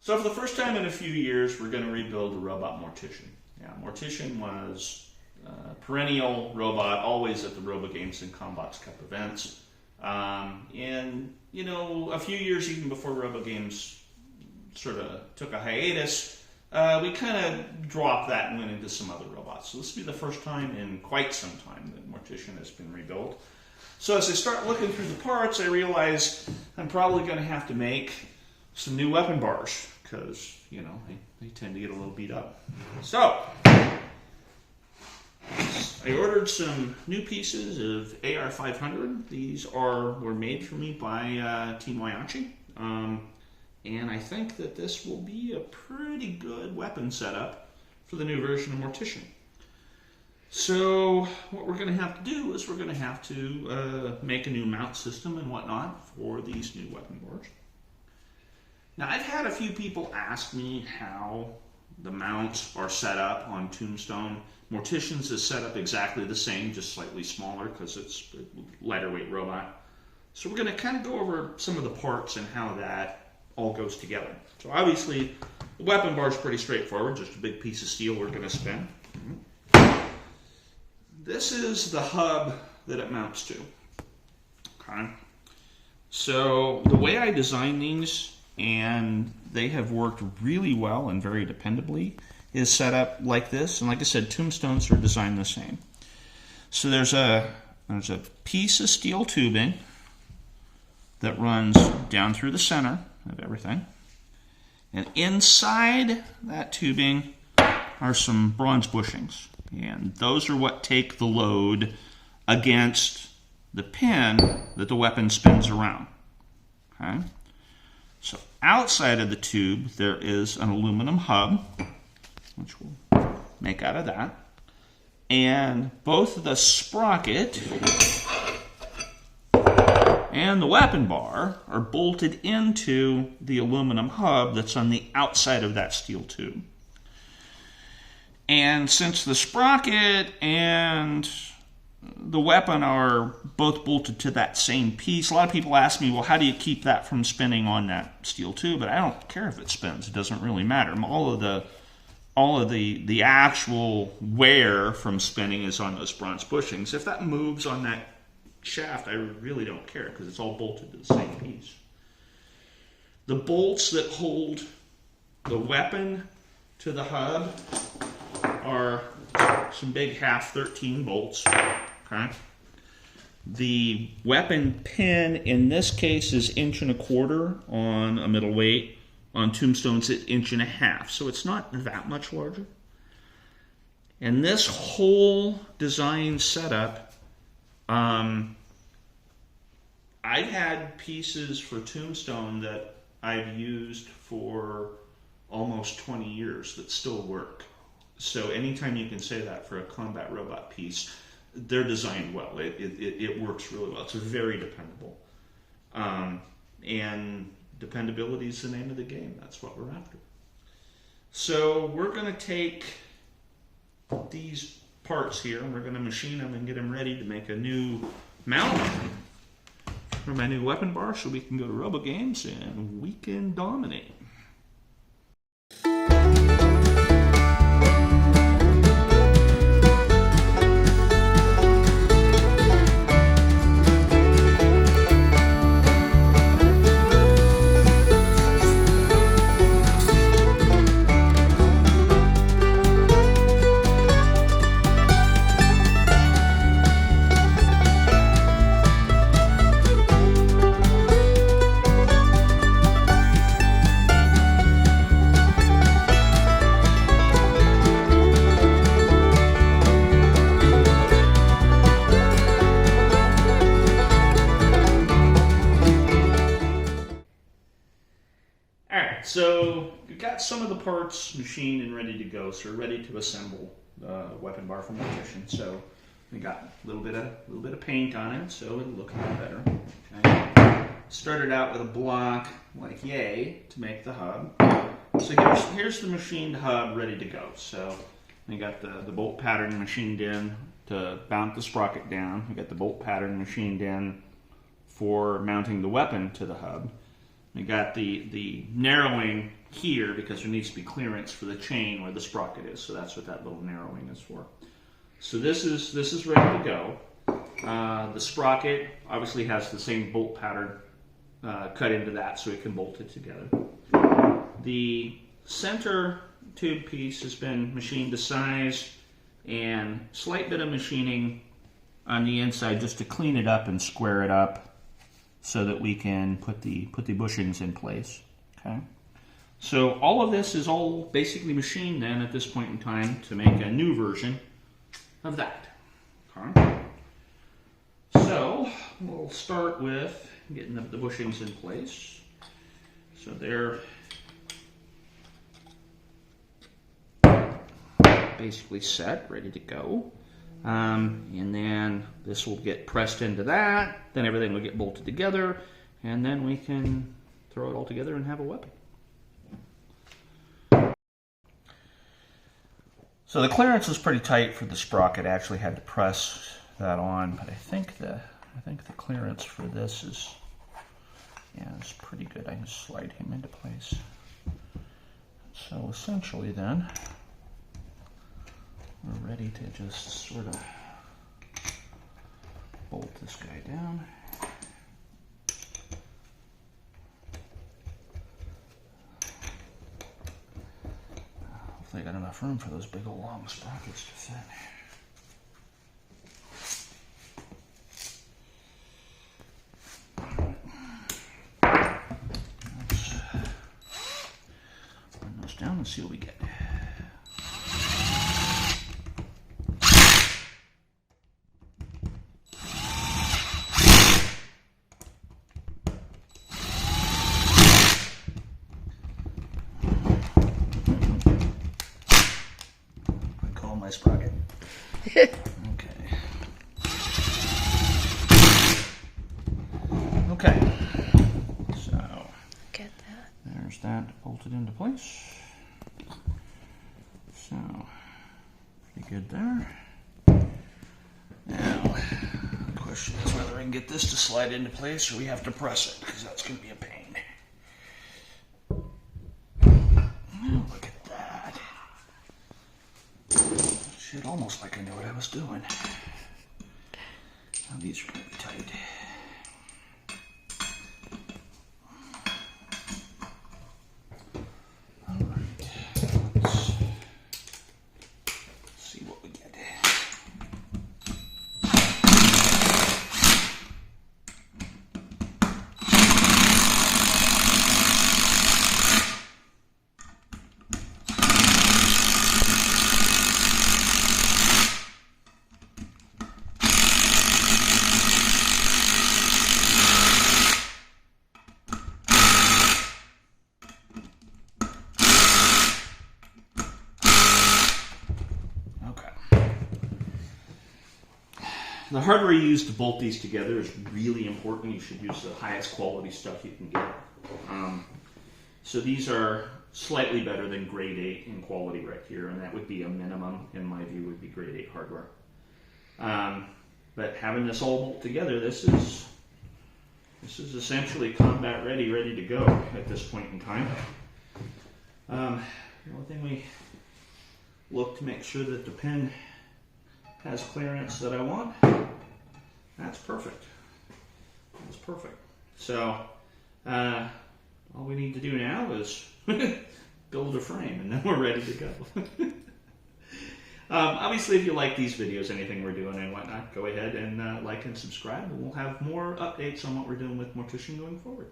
So for the first time in a few years, we're going to rebuild the robot Mortician. Yeah, Mortician was a perennial robot, always at the Robogames and Combox Cup events. And, you know, a few years even before Robogames sort of took a hiatus, we kind of dropped that and went into some other robots. So this will be the first time in quite some time that Mortician has been rebuilt. So as I start looking through the parts, I realize I'm probably going to have to make some new weapon bars because, you know, they tend to get a little beat up. So I ordered some new pieces of AR500. These were made for me by Team Waiachi. And I think that this will be a pretty good weapon setup for the new version of Mortician. So what we're going to have to do is we're going to have to make a new mount system and whatnot for these new weapon bars. Now I've had a few people ask me how the mounts are set up on Tombstone. Mortician's is set up exactly the same, just slightly smaller because it's a lighter weight robot. So we're going to kind of go over some of the parts and how that all goes together. So obviously the weapon bar is pretty straightforward, just a big piece of steel we're going to spin. This is the hub that it mounts to. Okay. So the way I designed these, and they have worked really well and very dependably, is set up like this. And like I said, Tombstones are designed the same. So there's a piece of steel tubing that runs down through the center of everything. And inside that tubing are some bronze bushings. And those are what take the load against the pin that the weapon spins around. Okay? So outside of the tube, there is an aluminum hub, which we'll make out of that. And both the sprocket and the weapon bar are bolted into the aluminum hub that's on the outside of that steel tube. And since the sprocket and the weapon are both bolted to that same piece, a lot of people ask me, well, how do you keep that from spinning on that steel tube? But I don't care if it spins. It doesn't really matter. All of the actual wear from spinning is on those bronze bushings. If that moves on that shaft, I really don't care because it's all bolted to the same piece. The bolts that hold the weapon to the hub are some big half 13 bolts. Okay. The weapon pin in this case is 1.25 inches on a middleweight. On Tombstone's it's 1.5 inches, so it's not that much larger. And this whole design setup, I've had pieces for Tombstone that I've used for almost 20 years that still work. So anytime you can say that for a combat robot piece, they're designed well. It works really well. It's very dependable. And dependability is the name of the game. That's what we're after. So we're going to take these parts here and we're going to machine them and get them ready to make a new mount for my new weapon bar so we can go to Robogames and we can dominate. So we've got some of the parts machined and ready to go, so we're ready to assemble the weapon bar from Mortician. So we got a little bit of paint on it, so it'll look a little better. Okay. Started out with a block like yay to make the hub. So here's the machined hub ready to go. So we got the bolt pattern machined in to mount the sprocket down. We got the bolt pattern machined in for mounting the weapon to the hub. We got the narrowing here because there needs to be clearance for the chain where the sprocket is. So that's what that little narrowing is for. So this is ready to go. The sprocket obviously has the same bolt pattern cut into that so it can bolt it together. The center tube piece has been machined to size, and slight bit of machining on the inside just to clean it up and square it up so that we can put the bushings in place. Okay. So all of this is all basically machined then at this point in time to make a new version of that. Okay. So we'll start with getting the bushings in place. So they're basically set, ready to go. And then this will get pressed into that, then everything will get bolted together, and then we can throw it all together and have a weapon. So the clearance was pretty tight for the sprocket. I actually had to press that on, but I think the clearance for this is pretty good. I can slide him into place. So essentially then, we're ready to just sort of bolt this guy down. Hopefully I got enough room for those big old long sprockets to fit. Let's run those down and see what we get. Sprocket. Okay. Okay. So get that. There's that bolted into place. So pretty good there. Now the question is whether I can get this to slide into place or we have to press it, because that's going to be a pain. Oh, look at that. Shit, almost like I knew what I was doing. Now these are going to be tight. Alright, let's see what we get. The hardware you use to bolt these together is really important. You should use the highest quality stuff you can get. So these are slightly better than grade 8 in quality right here, and that would be a minimum, in my view, would be grade 8 hardware. But having this all bolt together, this is essentially combat ready to go at this point in time. The only thing we look to make sure that the pin has clearance that I want. That's perfect. That's perfect. So all we need to do now is build a frame, and then we're ready to go. Obviously, if you like these videos, anything we're doing and whatnot, go ahead and like and subscribe, and we'll have more updates on what we're doing with Mortician going forward.